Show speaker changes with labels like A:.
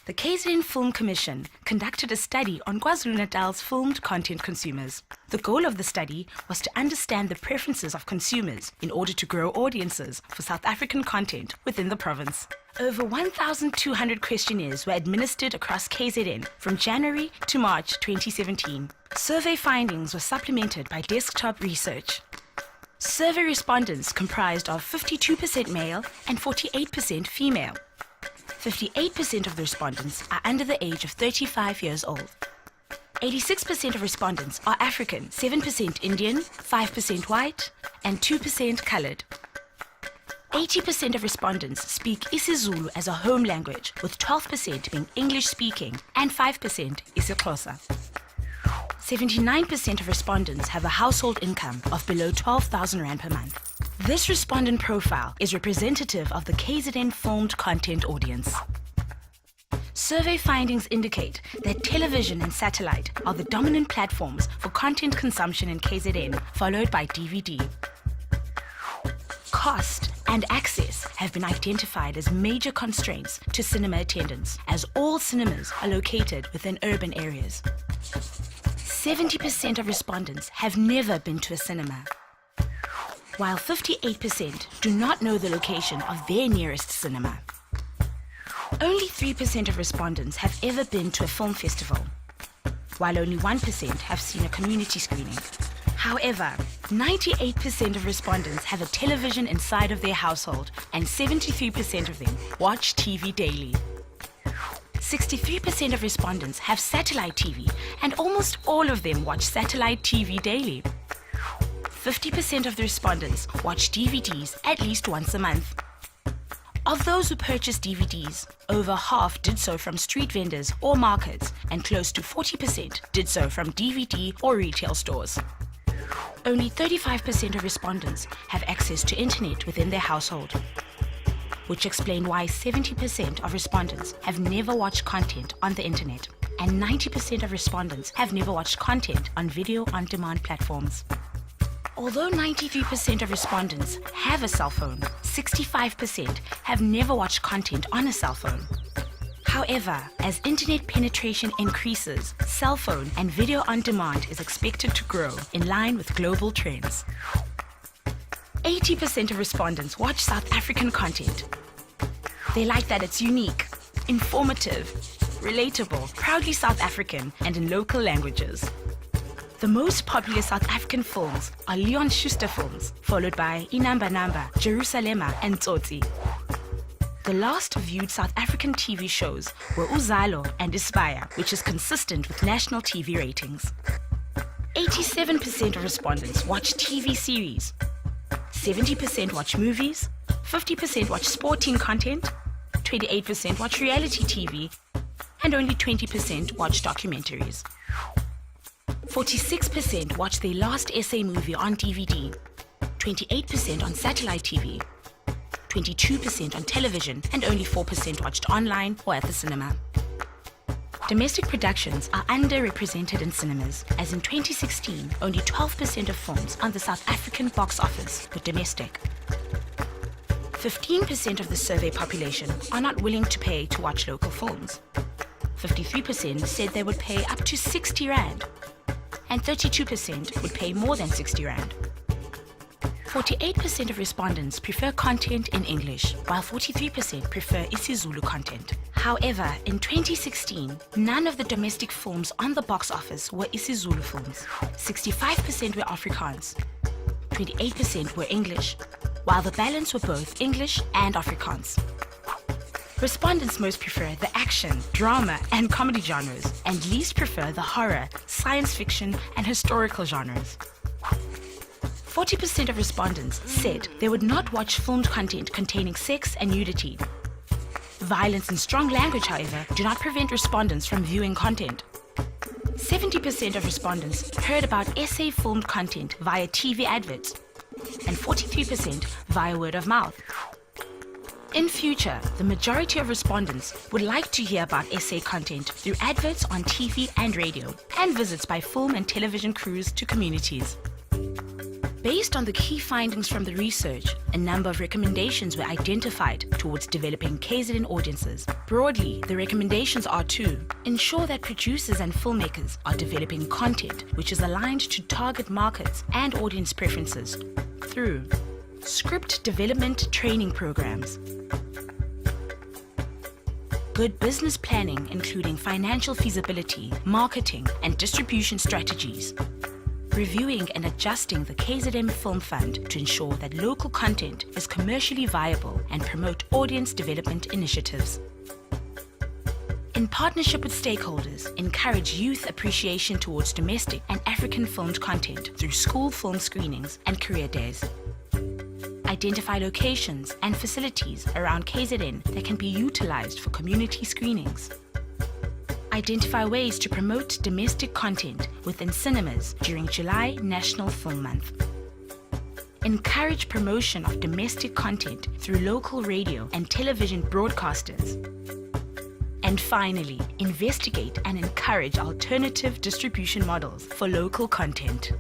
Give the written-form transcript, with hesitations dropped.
A: The KZN Film Commission conducted a study on KwaZulu-Natal's filmed content consumers. The goal of the study was to understand the preferences of consumers in order to grow audiences for South African content within the province. Over 1,200 questionnaires were administered across KZN from January to March 2017. Survey findings were supplemented by desktop research. Survey respondents comprised of 52% male and 48% female. 58% of the respondents are under the age of 35 years old. 86% of respondents are African, 7% Indian, 5% white, and 2% colored. 80% of respondents speak isiZulu as a home language, with 12% being English-speaking and 5% isiXhosa. 79% of respondents have a household income of below 12,000 Rand per month. This respondent profile is representative of the KZN filmed content audience. Survey findings indicate that television and satellite are the dominant platforms for content consumption in KZN, followed by DVD. Cost and access have been identified as major constraints to cinema attendance, as all cinemas are located within urban areas. 70% of respondents have never been to a cinema, while 58% do not know the location of their nearest cinema. Only 3% of respondents have ever been to a film festival, while only 1% have seen a community screening. However, 98% of respondents have a television inside of their household, and 73% of them watch TV daily. 63% of respondents have satellite TV, and almost all of them watch satellite TV daily. 50% of the respondents watch DVDs at least once a month. Of those who purchase DVDs, over half did so from street vendors or markets, and close to 40% did so from DVD or retail stores. Only 35% of respondents have access to internet within their household, which explain why 70% of respondents have never watched content on the internet, and 90% of respondents have never watched content on video-on-demand platforms. Although 93% of respondents have a cell phone, 65% have never watched content on a cell phone. However, as internet penetration increases, cell phone and video on demand is expected to grow in line with global trends. 80% of respondents watch South African content. They like that it's unique, informative, relatable, proudly South African, and in local languages. The most popular South African films are Leon Schuster films, followed by Inamba Namba, Jerusalema, and Tsotsi. The last viewed South African TV shows were Uzalo and Ispire, which is consistent with national TV ratings. 87% of respondents watch TV series. 70% watch movies, 50% watch sporting content, 28% watch reality TV, and only 20% watch documentaries. 46% watch their last SA movie on DVD, 28% on satellite TV, 22% on television, and only 4% watched online or at the cinema. Domestic productions are underrepresented in cinemas, as in 2016, only 12% of films on the South African box office were domestic. 15% of the survey population are not willing to pay to watch local films. 53% said they would pay up to 60 Rand, and 32% would pay more than 60 Rand. 48% of respondents prefer content in English, while 43% prefer isiZulu content. However, in 2016, none of the domestic films on the box office were isiZulu films. 65% were Afrikaans, 28% were English, while the balance were both English and Afrikaans. Respondents most prefer the action, drama, and comedy genres, and least prefer the horror, science fiction, and historical genres. 40% of respondents said they would not watch filmed content containing sex and nudity. Violence and strong language, however, do not prevent respondents from viewing content. 70% of respondents heard about SA filmed content via TV adverts, and 43% via word of mouth. In future, the majority of respondents would like to hear about SA content through adverts on TV and radio, and visits by film and television crews to communities. Based on the key findings from the research, a number of recommendations were identified towards developing KZN audiences. Broadly, the recommendations are to ensure that producers and filmmakers are developing content which is aligned to target markets and audience preferences through script development training programs, good business planning including financial feasibility, marketing and distribution strategies, reviewing and adjusting the KZN Film Fund to ensure that local content is commercially viable and promote audience development initiatives. In partnership with stakeholders, encourage youth appreciation towards domestic and African filmed content through school film screenings and career days. Identify locations and facilities around KZN that can be utilized for community screenings. Identify ways to promote domestic content within cinemas during July National Film Month. Encourage promotion of domestic content through local radio and television broadcasters. And finally, investigate and encourage alternative distribution models for local content.